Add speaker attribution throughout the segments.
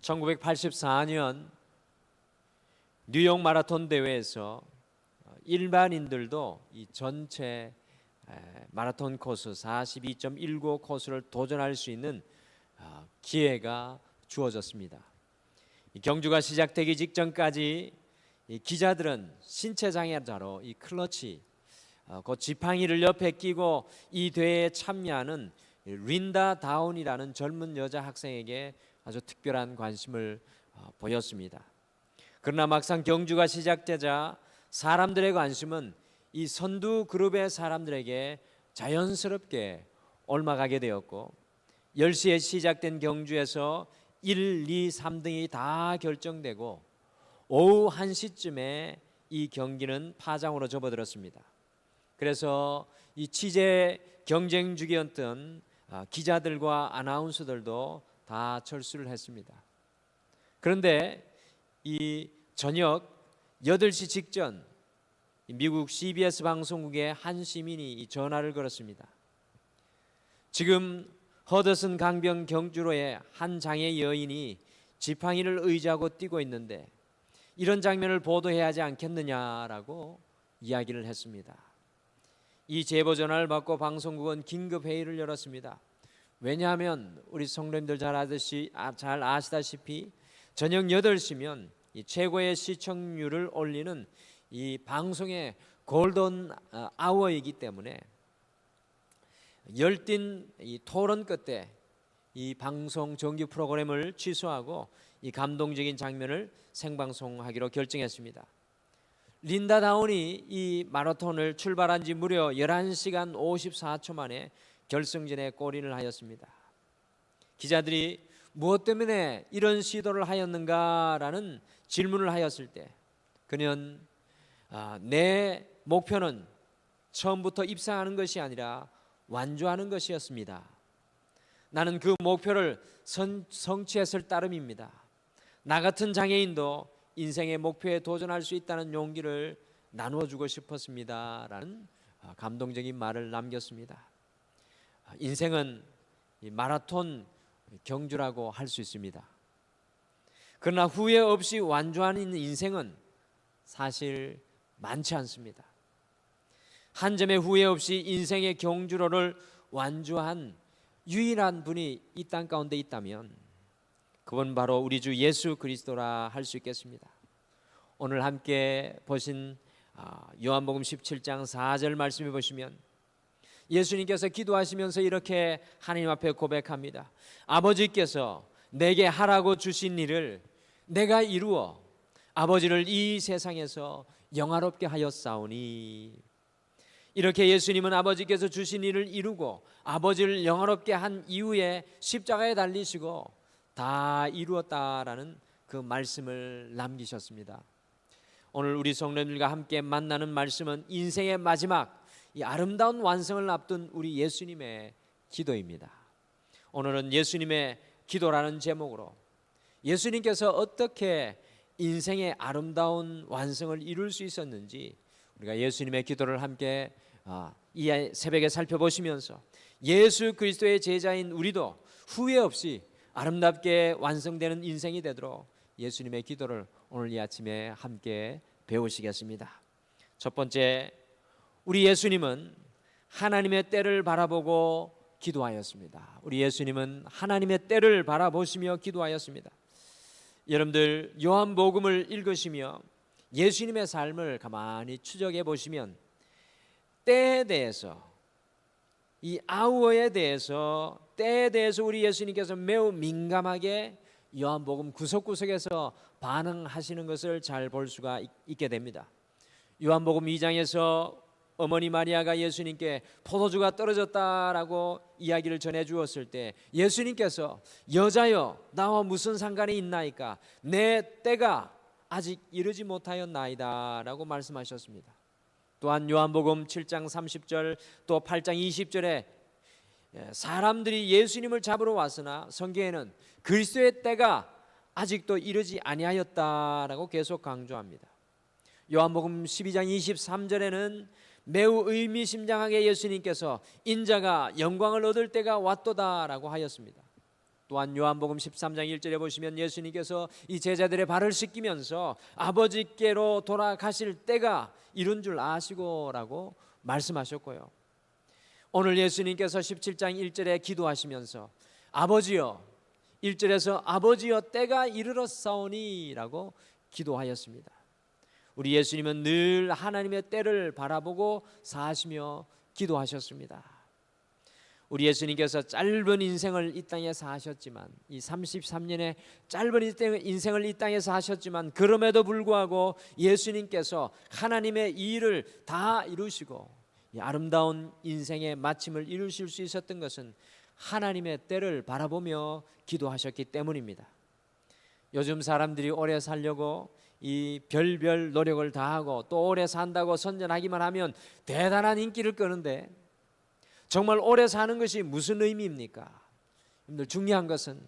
Speaker 1: 1984년 뉴욕 마라톤 대회에서 일반인들도 이 전체 마라톤 코스 42.19 코스를 도전할 수 있는 기회가 주어졌습니다. 경주가 시작되기 직전까지 이 기자들은 신체 장애자로 이 클러치, 그 지팡이를 옆에 끼고 이 대회에 참여하는 린다 다운이라는 젊은 여자 학생에게 아주 특별한 관심을 보였습니다. 그러나 막상 경주가 시작되자 사람들의 관심은 이 선두 그룹의 사람들에게 자연스럽게 옮아가게 되었고 10시에 시작된 경주에서 1, 2, 3등이 다 결정되고 오후 1시쯤에 이 경기는 파장으로 접어들었습니다. 그래서 이 취재 경쟁 중이었던 기자들과 아나운서들도 다 철수를 했습니다. 그런데 이 저녁 8시 직전 미국 CBS 방송국의 한 시민이 전화를 걸었습니다. 지금 허드슨 강변 경주로에 한 장애 여인이 지팡이를 의지하고 뛰고 있는데 이런 장면을 보도해야 하지 않겠느냐라고 이야기를 했습니다. 이 제보 전화를 받고 방송국은 긴급 회의를 열었습니다. 왜냐하면 우리 성도님들 잘 아시다시피 저녁 8시면 이 최고의 시청률을 올리는 이 방송의 골든 아워이기 때문에 열띤 이 토론 끝에 이 방송 정규 프로그램을 취소하고 이 감동적인 장면을 생방송하기로 결정했습니다. 린다 다운이 이 마라톤을 출발한 지 무려 11시간 54초 만에 결승전에 골인을 하였습니다. 기자들이 무엇 때문에 이런 시도를 하였는가라는 질문을 하였을 때 그는 내 목표는 처음부터 입상하는 것이 아니라 완주하는 것이었습니다. 나는 그 목표를 성취했을 따름입니다. 나 같은 장애인도 인생의 목표에 도전할 수 있다는 용기를 나누어주고 싶었습니다 라는 감동적인 말을 남겼습니다. 인생은 마라톤 경주라고 할 수 있습니다. 그러나 후회 없이 완주하는 인생은 사실 많지 않습니다. 한 점의 후회 없이 인생의 경주로를 완주한 유일한 분이 이 땅 가운데 있다면 그건 바로 우리 주 예수 그리스도라 할 수 있겠습니다. 오늘 함께 보신 요한복음 17장 4절 말씀해 보시면 예수님께서 기도하시면서 이렇게 하나님 앞에 고백합니다. 아버지께서 내게 하라고 주신 일을 내가 이루어 아버지를 이 세상에서 영화롭게 하였사오니. 이렇게 예수님은 아버지께서 주신 일을 이루고 아버지를 영화롭게 한 이후에 십자가에 달리시고 다 이루었다라는 그 말씀을 남기셨습니다. 오늘 우리 성도님들과 함께 만나는 말씀은 인생의 마지막 이 아름다운 완성을 앞둔 우리 예수님의 기도입니다. 오늘은 예수님의 기도라는 제목으로 예수님께서 어떻게 인생의 아름다운 완성을 이룰 수 있었는지 우리가 예수님의 기도를 함께 이 새벽에 살펴보시면서 예수 그리스도의 제자인 우리도 후회 없이 아름답게 완성되는 인생이 되도록 예수님의 기도를 오늘 이 아침에 함께 배우시겠습니다. 첫 번째, 우리 예수님은 하나님의 때를 바라보고 기도하였습니다. 우리 예수님은 하나님의 때를 바라보시며 기도하였습니다. 여러분들 요한복음을 읽으시며 예수님의 삶을 가만히 추적해 보시면 때에 대해서 이 아우어에 대해서 때에 대해서 우리 예수님께서 매우 민감하게 요한복음 구석구석에서 반응하시는 것을 잘 볼 수가 있게 됩니다. 요한복음 2장에서 어머니 마리아가 예수님께 포도주가 떨어졌다라고 이야기를 전해 주었을 때 예수님께서 여자여 나와 무슨 상관이 있나이까 내 때가 아직 이르지 못하였나이다 라고 말씀하셨습니다. 또한 요한복음 7장 30절 또 8장 20절에 사람들이 예수님을 잡으러 왔으나 성경에는 그리스도의 때가 아직도 이르지 아니하였다라고 계속 강조합니다. 요한복음 12장 23절에는 매우 의미심장하게 예수님께서 인자가 영광을 얻을 때가 왔도다라고 하였습니다. 또한 요한복음 13장 1절에 보시면 예수님께서 이 제자들의 발을 씻기면서 아버지께로 돌아가실 때가 이른 줄 아시고라고 말씀하셨고요. 오늘 예수님께서 17장 1절에 기도하시면서 아버지여, 1절에서 아버지여 때가 이르렀사오니 라고 기도하였습니다. 우리 예수님은 늘 하나님의 때를 바라보고 사시며 기도하셨습니다. 우리 예수님께서 짧은 인생을 이 땅에 사셨지만, 이 33년의 짧은 인생을 이 땅에 사셨지만, 그럼에도 불구하고 예수님께서 하나님의 일을 다 이루시고 이 아름다운 인생의 마침을 이루실 수 있었던 것은 하나님의 때를 바라보며 기도하셨기 때문입니다. 요즘 사람들이 오래 살려고 이 별별 노력을 다하고 또 오래 산다고 선전하기만 하면 대단한 인기를 끄는데, 정말 오래 사는 것이 무슨 의미입니까? 여러분들, 중요한 것은,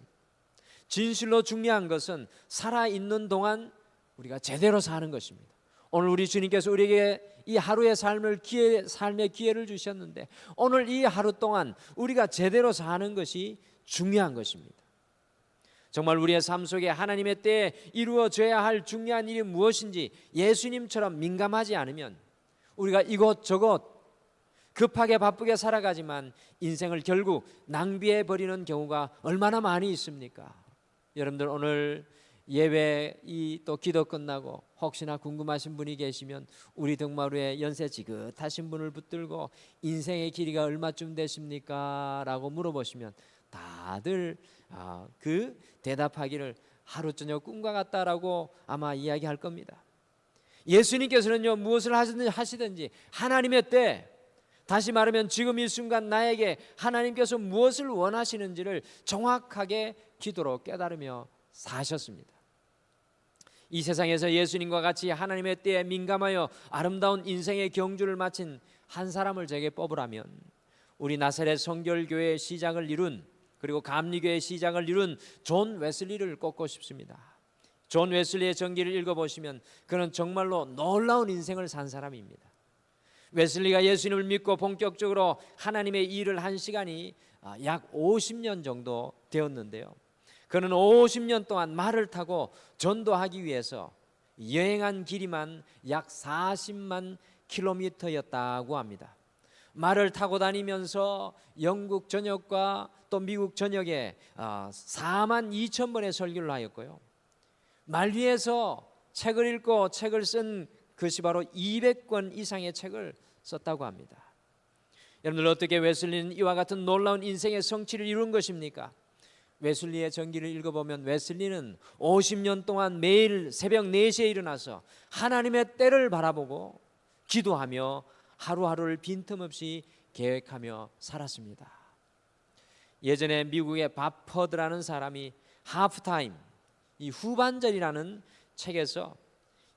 Speaker 1: 진실로 중요한 것은 살아있는 동안 우리가 제대로 사는 것입니다. 오늘 우리 주님께서 우리에게 이 하루의 삶의 기회를 주셨는데, 오늘 이 하루 동안 우리가 제대로 사는 것이 중요한 것입니다. 정말 우리의 삶 속에 하나님의 때에 이루어져야 할 중요한 일이 무엇인지 예수님처럼 민감하지 않으면 우리가 이것저것 급하게 바쁘게 살아가지만 인생을 결국 낭비해 버리는 경우가 얼마나 많이 있습니까? 여러분들, 오늘 예배 또 기도 끝나고 혹시나 궁금하신 분이 계시면 우리 등마루에 연세 지긋하신 분을 붙들고 인생의 길이가 얼마쯤 되십니까? 라고 물어보시면 다들 그 대답하기를 하루 저녁 꿈과 같다라고 아마 이야기할 겁니다. 예수님께서는요, 무엇을 하시든지 하나님의 때, 다시 말하면 지금 이 순간 나에게 하나님께서 무엇을 원하시는지를 정확하게 기도로 깨달으며 사셨습니다. 이 세상에서 예수님과 같이 하나님의 때에 민감하여 아름다운 인생의 경주를 마친 한 사람을 제게 뽑으라면 우리 나사렛 성결교회의 시작을 이룬, 그리고 감리교회의 시작을 이룬 존 웨슬리를 꼽고 싶습니다. 존 웨슬리의 전기를 읽어보시면 그는 정말로 놀라운 인생을 산 사람입니다. 웨슬리가 예수님을 믿고 본격적으로 하나님의 일을 한 시간이 약 50년 정도 되었는데요, 그는 50년 동안 말을 타고 전도하기 위해서 여행한 길이만 약 40만 킬로미터였다고 합니다. 말을 타고 다니면서 영국 전역과 또 미국 전역에 4만 2천 번의 설교를 하였고요, 말 위에서 책을 읽고 책을 쓴 그것이 바로 200권 이상의 책을 썼다고 합니다. 여러분들, 어떻게 웨슬리는 이와 같은 놀라운 인생의 성취를 이룬 것입니까? 웨슬리의 전기를 읽어보면 웨슬리는 50년 동안 매일 새벽 4시에 일어나서 하나님의 때를 바라보고 기도하며 하루하루를 빈틈없이 계획하며 살았습니다. 예전에 미국의 바퍼드라는 사람이 하프타임, 이 후반전이라는 책에서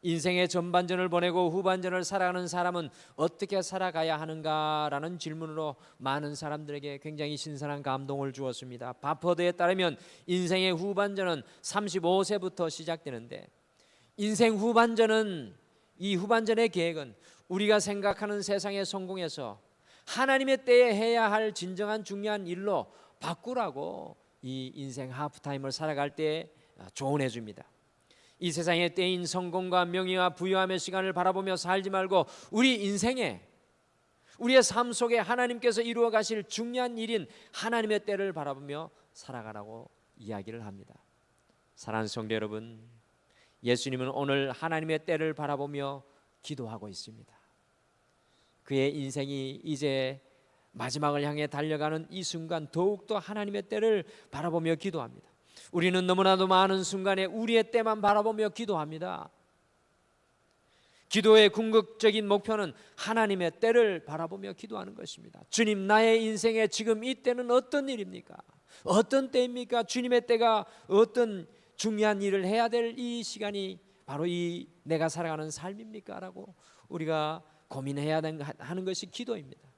Speaker 1: 인생의 전반전을 보내고 후반전을 살아가는 사람은 어떻게 살아가야 하는가라는 질문으로 많은 사람들에게 굉장히 신선한 감동을 주었습니다. 바퍼드에 따르면 인생의 후반전은 35세부터 시작되는데, 인생 후반전은, 이 후반전의 계획은 우리가 생각하는 세상의 성공에서 하나님의 때에 해야 할 진정한 중요한 일로 바꾸라고 이 인생 하프타임을 살아갈 때 조언해 줍니다. 이 세상의 때인 성공과 명예와 부유함의 시간을 바라보며 살지 말고 우리 인생에, 우리의 삶 속에 하나님께서 이루어 가실 중요한 일인 하나님의 때를 바라보며 살아가라고 이야기를 합니다. 사랑하는 성도 여러분, 예수님은 오늘 하나님의 때를 바라보며 기도하고 있습니다. 그의 인생이 이제 마지막을 향해 달려가는 이 순간 더욱더 하나님의 때를 바라보며 기도합니다. 우리는 너무나도 많은 순간에 우리의 때만 바라보며 기도합니다. 기도의 궁극적인 목표는 하나님의 때를 바라보며 기도하는 것입니다. 주님, 나의 인생에 지금 이 때는 어떤 일입니까? 어떤 때입니까? 주님의 때가 어떤 중요한 일을 해야 될 이 시간이 바로 이 내가 살아가는 삶입니까? 라고 우리가 고민해야 하는 것이 기도입니다.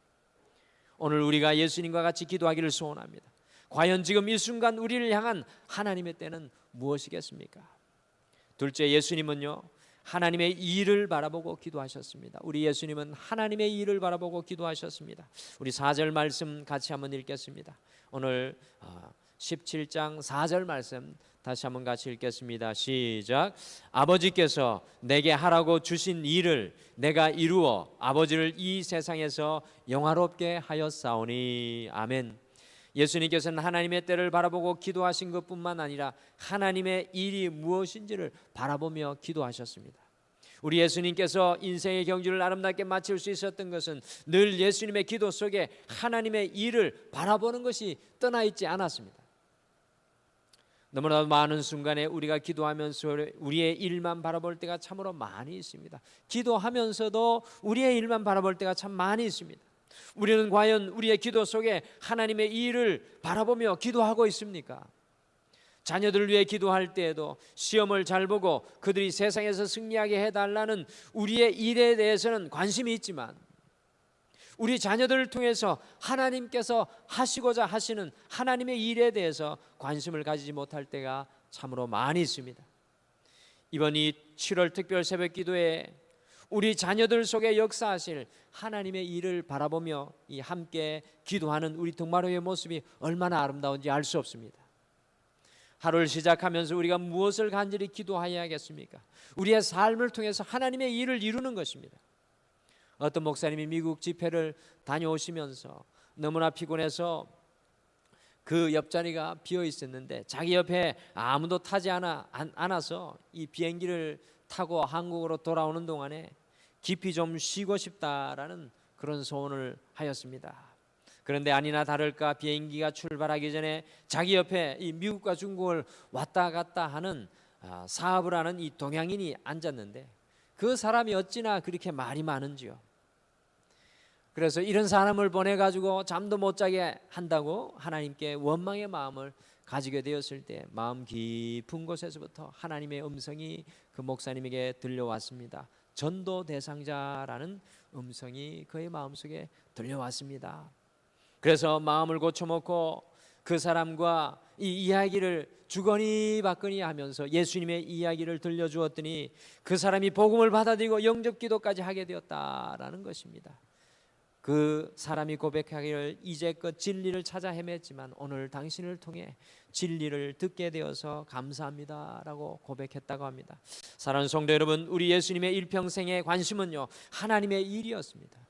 Speaker 1: 오늘 우리가 예수님과 같이 기도하기를 소원합니다. 과연 지금 이 순간 우리를 향한 하나님의 때는 무엇이겠습니까? 둘째, 예수님은요, 하나님의 일을 바라보고 기도하셨습니다. 우리 예수님은 하나님의 일을 바라보고 기도하셨습니다. 우리 4절 말씀 같이 한번 읽겠습니다. 오늘 17장 4절 말씀 다시 한번 같이 읽겠습니다. 시작. 아버지께서 내게 하라고 주신 일을 내가 이루어 아버지를 이 세상에서 영화롭게 하였사오니. 아멘. 예수님께서는 하나님의 때를 바라보고 기도하신 것뿐만 아니라 하나님의 일이 무엇인지를 바라보며 기도하셨습니다. 우리 예수님께서 인생의 경주를 아름답게 마칠 수 있었던 것은 늘 예수님의 기도 속에 하나님의 일을 바라보는 것이 떠나 있지 않았습니다. 너무나도 많은 순간에 우리가 기도하면서 우리의 일만 바라볼 때가 참으로 많이 있습니다. 기도하면서도 우리의 일만 바라볼 때가 참 많이 있습니다. 우리는 과연 우리의 기도 속에 하나님의 일을 바라보며 기도하고 있습니까? 자녀들을 위해 기도할 때에도 시험을 잘 보고 그들이 세상에서 승리하게 해달라는 우리의 일에 대해서는 관심이 있지만 우리 자녀들을 통해서 하나님께서 하시고자 하시는 하나님의 일에 대해서 관심을 가지지 못할 때가 참으로 많이 있습니다. 이번 이 7월 특별 새벽 기도에 우리 자녀들 속에 역사하실 하나님의 일을 바라보며 이 함께 기도하는 우리 동마로의 모습이 얼마나 아름다운지 알 수 없습니다. 하루를 시작하면서 우리가 무엇을 간절히 기도해야겠습니까? 우리의 삶을 통해서 하나님의 일을 이루는 것입니다. 어떤 목사님이 미국 집회를 다녀오시면서 너무나 피곤해서 그 옆자리가 비어 있었는데 자기 옆에 아무도 타지 않아서 이 비행기를 타고 한국으로 돌아오는 동안에 깊이 좀 쉬고 싶다라는 그런 소원을 하였습니다. 그런데 아니나 다를까 비행기가 출발하기 전에 자기 옆에 이 미국과 중국을 왔다 갔다 하는 사업을 하는 이 동양인이 앉았는데 그 사람이 어찌나 그렇게 말이 많은지요. 그래서 이런 사람을 보내가지고 잠도 못 자게 한다고 하나님께 원망의 마음을 가지게 되었을 때 마음 깊은 곳에서부터 하나님의 음성이 그 목사님에게 들려왔습니다. 전도 대상자라는 음성이 그의 마음속에 들려왔습니다. 그래서 마음을 고쳐먹고 그 사람과 이 이야기를 주거니 받거니 하면서 예수님의 이야기를 들려주었더니 그 사람이 복음을 받아들이고 영접 기도까지 하게 되었다라는 것입니다. 그 사람이 고백하기를 이제껏 진리를 찾아 헤맸지만 오늘 당신을 통해 진리를 듣게 되어서 감사합니다라고 고백했다고 합니다. 사랑하는 성도 여러분, 우리 예수님의 일평생의 관심은요 하나님의 일이었습니다.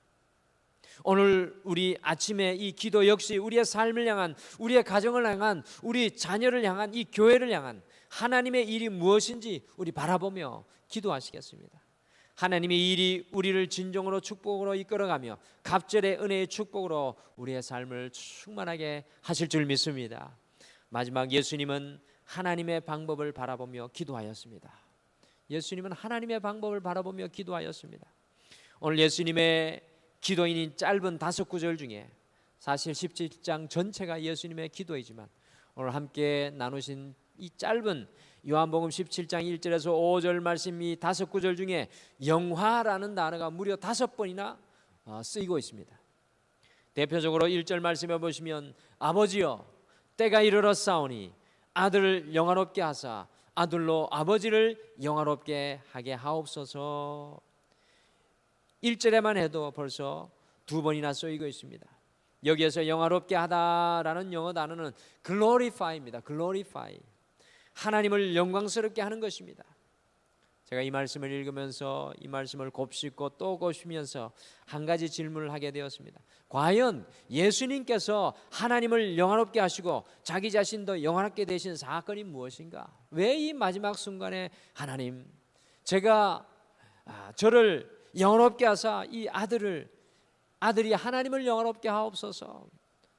Speaker 1: 오늘 우리 아침에 이 기도 역시 우리의 삶을 향한, 우리의 가정을 향한, 우리 자녀를 향한, 이 교회를 향한 하나님의 일이 무엇인지 우리 바라보며 기도하시겠습니다. 하나님의 일이 우리를 진정으로 축복으로 이끌어가며 갑절의 은혜의 축복으로 우리의 삶을 충만하게 하실 줄 믿습니다. 마지막, 예수님은 하나님의 방법을 바라보며 기도하였습니다. 예수님은 하나님의 방법을 바라보며 기도하였습니다. 오늘 예수님의 기도인인 짧은 5구절 중에 사실 17장 전체가 예수님의 기도이지만 오늘 함께 나누신 이 짧은 요한복음 17장 1절에서 5절 말씀 이 5구절 중에 영화라는 단어가 무려 5번이나 쓰이고 있습니다. 대표적으로 1절 말씀해 보시면 아버지여 때가 이르렀사오니 아들을 영화롭게 하사 아들로 아버지를 영화롭게 하게 하옵소서. 1절에만 해도 벌써 2번이나 쓰이고 있습니다. 여기에서 영화롭게 하다라는 영어 단어는 glorify입니다. glorify. 하나님을 영광스럽게 하는 것입니다. 제가 이 말씀을 읽으면서 이 말씀을 곱씹고 또 곱씹으면서 한 가지 질문을 하게 되었습니다. 과연 예수님께서 하나님을 영화롭게 하시고 자기 자신도 영화롭게 되신 사건이 무엇인가? 왜 이 마지막 순간에 하나님, 제가 저를 영화롭게 하사 이 아들이 하나님을 영화롭게 하옵소서.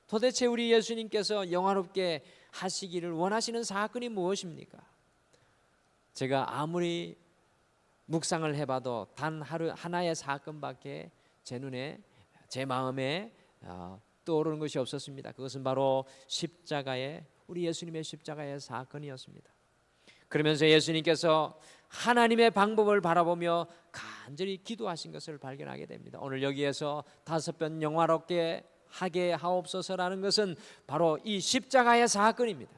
Speaker 1: 도대체 우리 예수님께서 영화롭게 하시기를 원하시는 사건이 무엇입니까? 제가 아무리 묵상을 해봐도 단 하나의 사건밖에 제 눈에, 제 마음에 떠오르는 것이 없었습니다. 그것은 바로 우리 예수님의 십자가의 사건이었습니다. 그러면서 예수님께서 하나님의 방법을 바라보며 간절히 기도하신 것을 발견하게 됩니다. 오늘 여기에서 5번 영화롭게 하게 하옵소서라는 것은 바로 이 십자가의 사건입니다.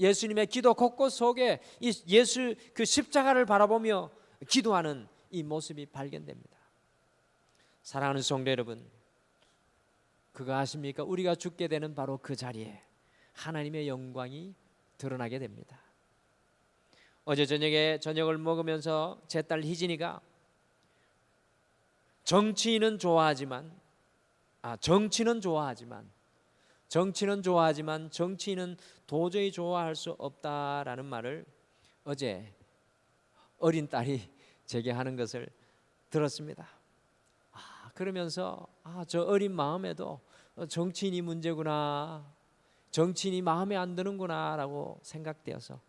Speaker 1: 예수님의 기도 곳곳 속에 이 예수 그 십자가를 바라보며 기도하는 이 모습이 발견됩니다. 사랑하는 성도 여러분, 그거 아십니까? 우리가 죽게 되는 바로 그 자리에 하나님의 영광이 드러나게 됩니다. 어제 저녁에 저녁을 먹으면서 제 딸 희진이가 정치는 좋아하지만 정치인은 도저히 좋아할 수 없다라는 말을 어제 어린 딸이 제게 하는 것을 들었습니다. 그러면서 저 어린 마음에도 정치인이 문제구나, 정치인이 마음에 안 드는구나 라고 생각되어서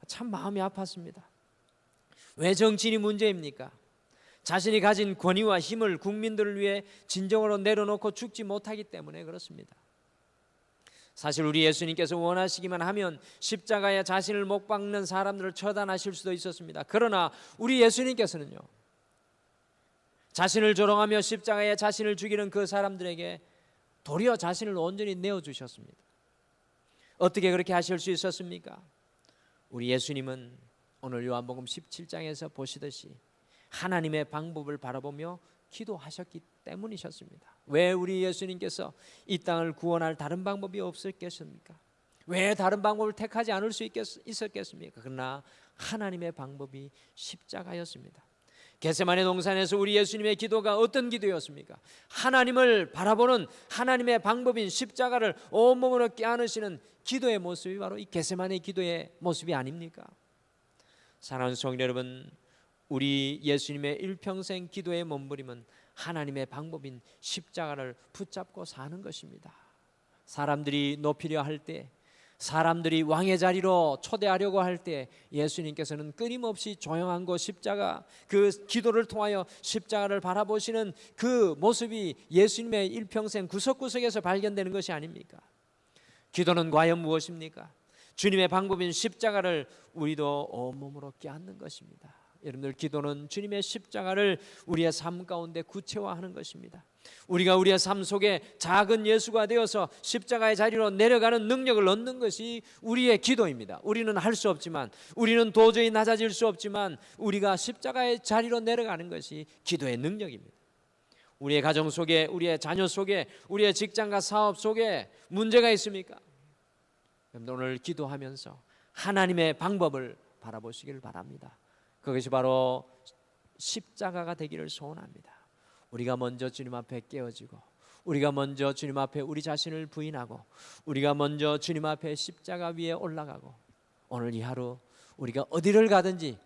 Speaker 1: 참 마음이 아팠습니다. 왜 정치인이 문제입니까? 자신이 가진 권위와 힘을 국민들을 위해 진정으로 내려놓고 죽지 못하기 때문에 그렇습니다. 사실 우리 예수님께서 원하시기만 하면 십자가에 자신을 못 박는 사람들을 처단하실 수도 있었습니다. 그러나 우리 예수님께서는요, 자신을 조롱하며 십자가에 자신을 죽이는 그 사람들에게 도리어 자신을 온전히 내어주셨습니다. 어떻게 그렇게 하실 수 있었습니까? 우리 예수님은 오늘 요한복음 17장에서 보시듯이 하나님의 방법을 바라보며 기도하셨기 때문이셨습니다. 왜 우리 예수님께서 이 땅을 구원할 다른 방법이 없었겠습니까? 왜 다른 방법을 택하지 않을 수 있었겠습니까? 그러나 하나님의 방법이 십자가였습니다. 겟세마네 동산에서 우리 예수님의 기도가 어떤 기도였습니까? 하나님을 바라보는 하나님의 방법인 십자가를 온몸으로 껴안으시는 기도의 모습이 바로 이 겟세마네 기도의 모습이 아닙니까? 사랑하는 성도 여러분, 우리 예수님의 일평생 기도의 몸부림은 하나님의 방법인 십자가를 붙잡고 사는 것입니다. 사람들이 높이려 할 때, 사람들이 왕의 자리로 초대하려고 할 때 예수님께서는 끊임없이 조용한 곳 십자가, 그 기도를 통하여 십자가를 바라보시는 그 모습이 예수님의 일평생 구석구석에서 발견되는 것이 아닙니까? 기도는 과연 무엇입니까? 주님의 방법인 십자가를 우리도 온몸으로 껴안는 것입니다. 여러분들, 기도는 주님의 십자가를 우리의 삶 가운데 구체화하는 것입니다. 우리가 우리의 삶 속에 작은 예수가 되어서 십자가의 자리로 내려가는 능력을 얻는 것이 우리의 기도입니다. 우리는 할 수 없지만, 우리는 도저히 낮아질 수 없지만 우리가 십자가의 자리로 내려가는 것이 기도의 능력입니다. 우리의 가정 속에, 우리의 자녀 속에, 우리의 직장과 사업 속에 문제가 있습니까? 여러분들, 오늘 기도하면서 하나님의 방법을 바라보시길 바랍니다. 그것이 바로 십자가가 되기를 소원합니다. 우리가 먼저 주님 앞에 깨어지고, 우리가 먼저 주님 앞에 우리 자신을 부인하고, 우리가 먼저 주님 앞에 십자가 위에 올라가고, 오늘 이 하루 우리가 어디를 가든지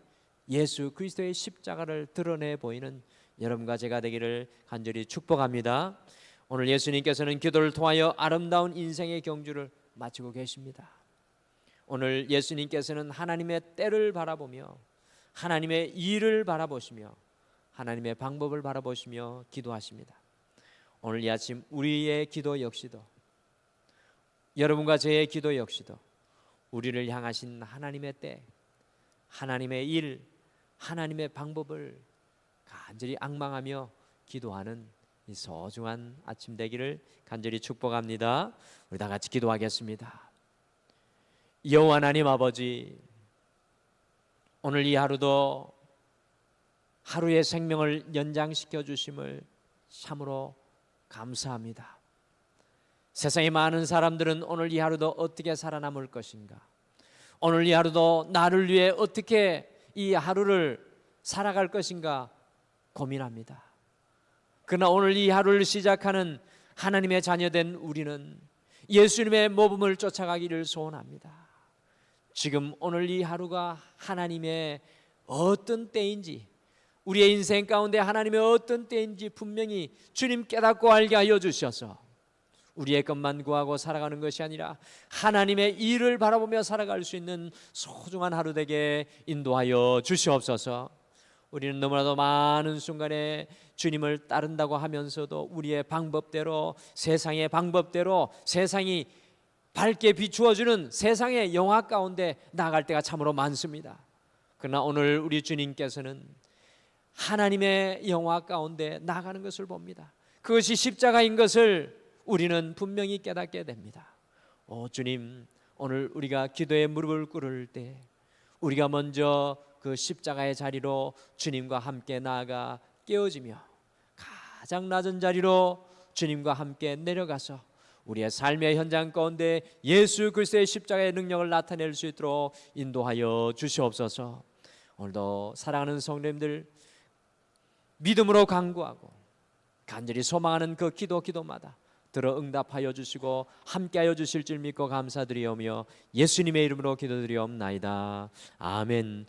Speaker 1: 예수 그리스도의 십자가를 드러내 보이는 여러분과 제가 되기를 간절히 축복합니다. 오늘 예수님께서는 기도를 통하여 아름다운 인생의 경주를 마치고 계십니다. 오늘 예수님께서는 하나님의 때를 바라보며, 하나님의 일을 바라보시며, 하나님의 방법을 바라보시며 기도하십니다. 오늘 이 아침 우리의 기도 역시도, 여러분과 저의 기도 역시도 우리를 향하신 하나님의 때, 하나님의 일, 하나님의 방법을 간절히 앙망하며 기도하는 이 소중한 아침 되기를 간절히 축복합니다. 우리 다 같이 기도하겠습니다. 여호와 하나님 아버지, 오늘 이 하루도 하루의 생명을 연장시켜 주심을 참으로 감사합니다. 세상의 많은 사람들은 오늘 이 하루도 어떻게 살아남을 것인가, 오늘 이 하루도 나를 위해 어떻게 이 하루를 살아갈 것인가 고민합니다. 그러나 오늘 이 하루를 시작하는 하나님의 자녀된 우리는 예수님의 모범을 쫓아가기를 소원합니다. 지금 오늘 이 하루가 하나님의 어떤 때인지, 우리의 인생 가운데 하나님의 어떤 때인지 분명히 주님 깨닫고 알게 하여 주셔서 우리의 것만 구하고 살아가는 것이 아니라 하나님의 일을 바라보며 살아갈 수 있는 소중한 하루 되게 인도하여 주시옵소서. 우리는 너무나도 많은 순간에 주님을 따른다고 하면서도 우리의 방법대로, 세상의 방법대로, 세상이 밝게 비추어주는 세상의 영화 가운데 나아갈 때가 참으로 많습니다. 그러나 오늘 우리 주님께서는 하나님의 영화 가운데 나아가는 것을 봅니다. 그것이 십자가인 것을 우리는 분명히 깨닫게 됩니다. 주님, 오늘 우리가 기도에 무릎을 꿇을 때 우리가 먼저 그 십자가의 자리로 주님과 함께 나아가 깨어지며 가장 낮은 자리로 주님과 함께 내려가서 우리의 삶의 현장 가운데 예수 그리스도의 십자가의 능력을 나타낼 수 있도록 인도하여 주시옵소서. 오늘도 사랑하는 성도님들 믿음으로 간구하고 간절히 소망하는 그 기도마다 들어 응답하여 주시고 함께하여 주실 줄 믿고 감사드리오며 예수님의 이름으로 기도드리옵나이다. 아멘.